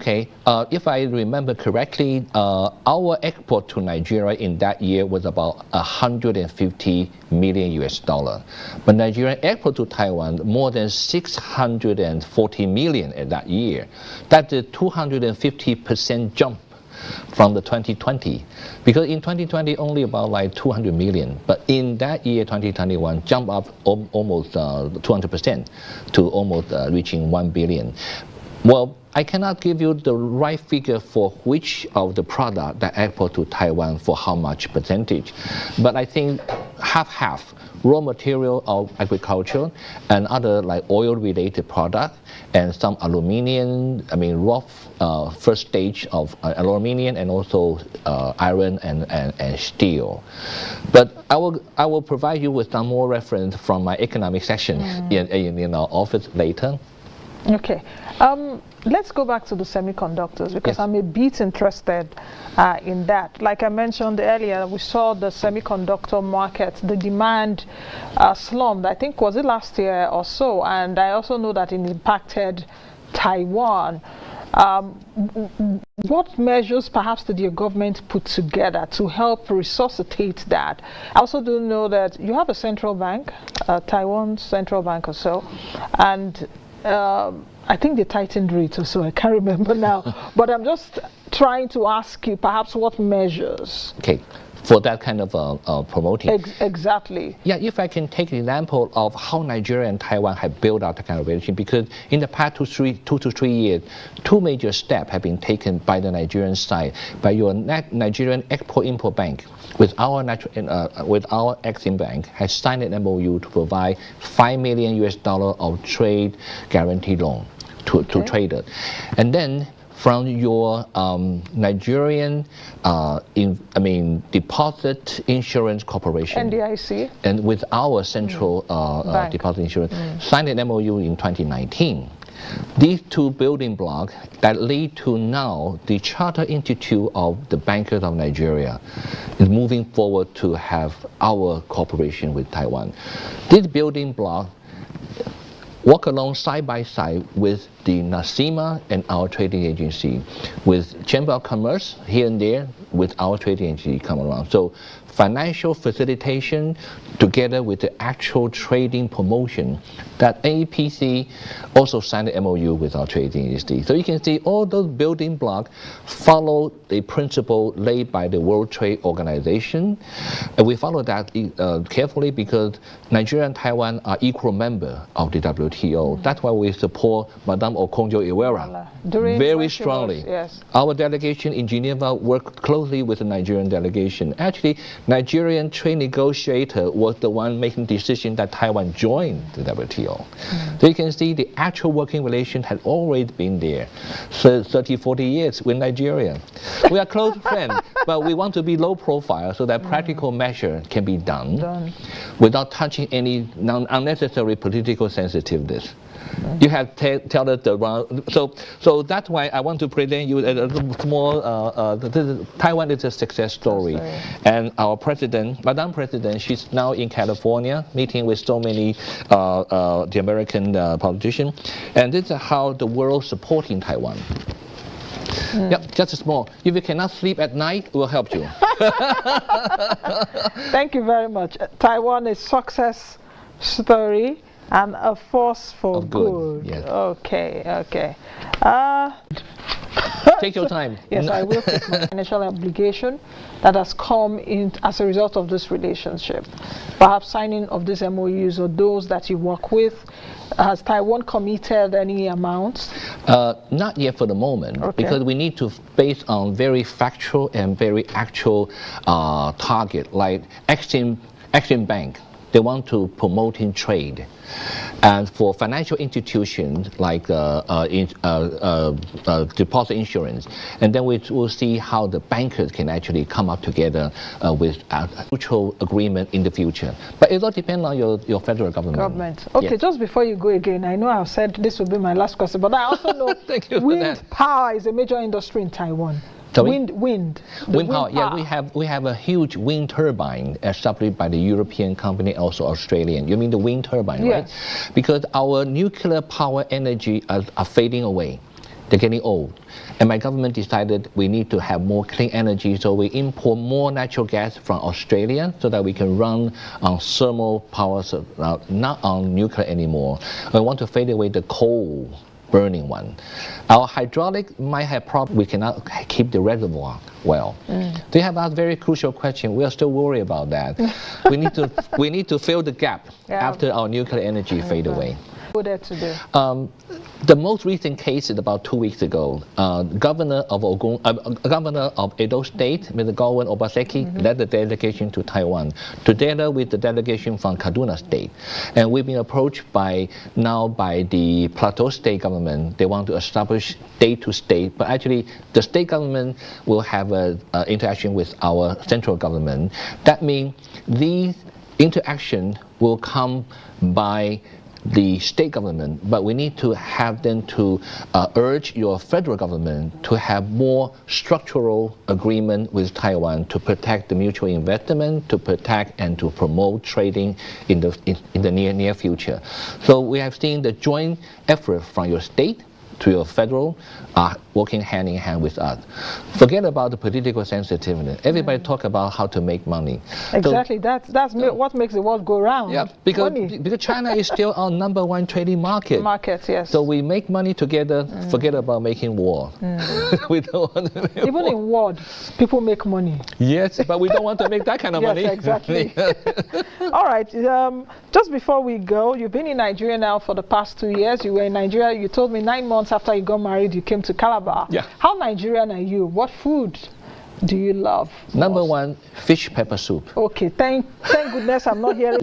Okay, if I remember correctly, our export to Nigeria in that year was about 150 million US dollar. But Nigerian export to Taiwan more than 640 million in that year. That's a 250% jump from the 2020, because in 2020 only about like 200 million, but in that year 2021 jump up almost 200% to almost reaching 1 billion. Well, I cannot give you the right figure for which of the product that export to Taiwan for how much percentage, but I think half raw material of agriculture and other like oil-related product and some aluminium. I mean first stage of aluminium and also iron and steel. But I will provide you with some more reference from my economic section in our office later. Okay. Let's go back to the semiconductors, because I'm a bit interested in that. Like I mentioned earlier, we saw the semiconductor market, the demand slumped, I think, was it last year or so, and I also know that it impacted Taiwan. What measures perhaps did your government put together to help resuscitate that? I also do know that you have a central bank, Taiwan Central Bank or so, and I think they tightened rates or so, I can't remember now. But I'm just trying to ask you perhaps what measures. Okay, for that kind of promoting. Exactly. Yeah, if I can take an example of how Nigeria and Taiwan have built out that kind of relationship, because in the past 2 to 3 years, two major steps have been taken by the Nigerian side, by your Nigerian Export-Import Bank with our Exim Bank has signed an MOU to provide $5 million US of trade guarantee loan to traders. And then from your Nigerian Deposit Insurance Corporation, NDIC, and with our Central Deposit Insurance, signed an MOU in 2019. These two building blocks that lead to now the Charter Institute of the Bankers of Nigeria is moving forward to have our cooperation with Taiwan. This building block walk along side by side with the NASIMA and our trading agency, with Chamber of Commerce here and there, with our trading agency come around. So financial facilitation together with the actual trading promotion, that APC also signed an MOU with our trading agency. So you can see all those building blocks follow the principle laid by the World Trade Organization. And we follow that carefully because Nigeria and Taiwan are equal members of the WTO. That's why we support Madame Okonjo-Iweala very strongly. Yes. Our delegation in Geneva worked closely with the Nigerian delegation. Actually, Nigerian trade negotiator was the one making decision that Taiwan joined the WTO. So you can see the actual working relation had always been there. So 30, 40 years with Nigeria. We are close friends, but we want to be low profile so that practical measure can be done without touching any unnecessary political sensitiveness. You have tell us the wrong, so that's why I want to present you a small. Taiwan is a success story, and our president, Madam President, she's now in California meeting with so many the American politicians, and this is how the world supporting Taiwan. Yep, just small. If you cannot sleep at night, we'll help you. Thank you very much. Taiwan is success story and a force for good. Yes. Okay. Take your time. Yes, I will take my financial obligation that has come in as a result of this relationship. Perhaps signing of these MOUs or those that you work with. Has Taiwan committed any amounts? Not yet for the moment, because we need to base on very factual and very actual target, like Exim Bank. They want to promote in trade. And for financial institutions like deposit insurance, and then we will see how the bankers can actually come up together with a mutual agreement in the future. But it all depends on your federal government. Okay, just before you go again, I know I've said this will be my last question, but I also know wind power is a major industry in Taiwan. Wind power. Yeah, we have a huge wind turbine established by the European company, also Australian. You mean the wind turbine, right? Because our nuclear power energy are fading away. they're getting old. And my government decided we need to have more clean energy, so we import more natural gas from Australia so that we can run on thermal power, not on nuclear anymore. We want to fade away the coal burning one. Our hydraulic might have problems. We cannot keep the reservoir well. They have asked very crucial question. We are still worried about that. we need to fill the gap after our nuclear energy fade away. What are to do? The most recent case is about 2 weeks ago. Governor of Edo State, Mr. Godwin Obaseki, led the delegation to Taiwan, together with the delegation from Kaduna State. And we've been approached by the Plateau State government. They want to establish state to state, but actually the state government will have an interaction with our central government. That means these interaction will come by the state government, but we need to have them to urge your federal government to have more structural agreement with Taiwan to protect the mutual investment, to protect and to promote trading in the near future. So we have seen the joint effort from your state to your federal are working hand in hand with us. Forget about the political sensitivity. Everybody talk about how to make money. Exactly, so, that's what makes the world go round. Yeah, because China is still our #1 trading market. Yes. So we make money together, forget about making war. We don't want to make Even in war, people make money. Yes, but we don't want to make that kind of money. Yes, exactly. All right, just before we go, you've been in Nigeria now for the past 2 years. You were in Nigeria, you told me 9 months after you got married, you came to Calabar. Yeah. How Nigerian are you? What food do you love? #1, fish pepper soup. Okay, thank goodness I'm not here.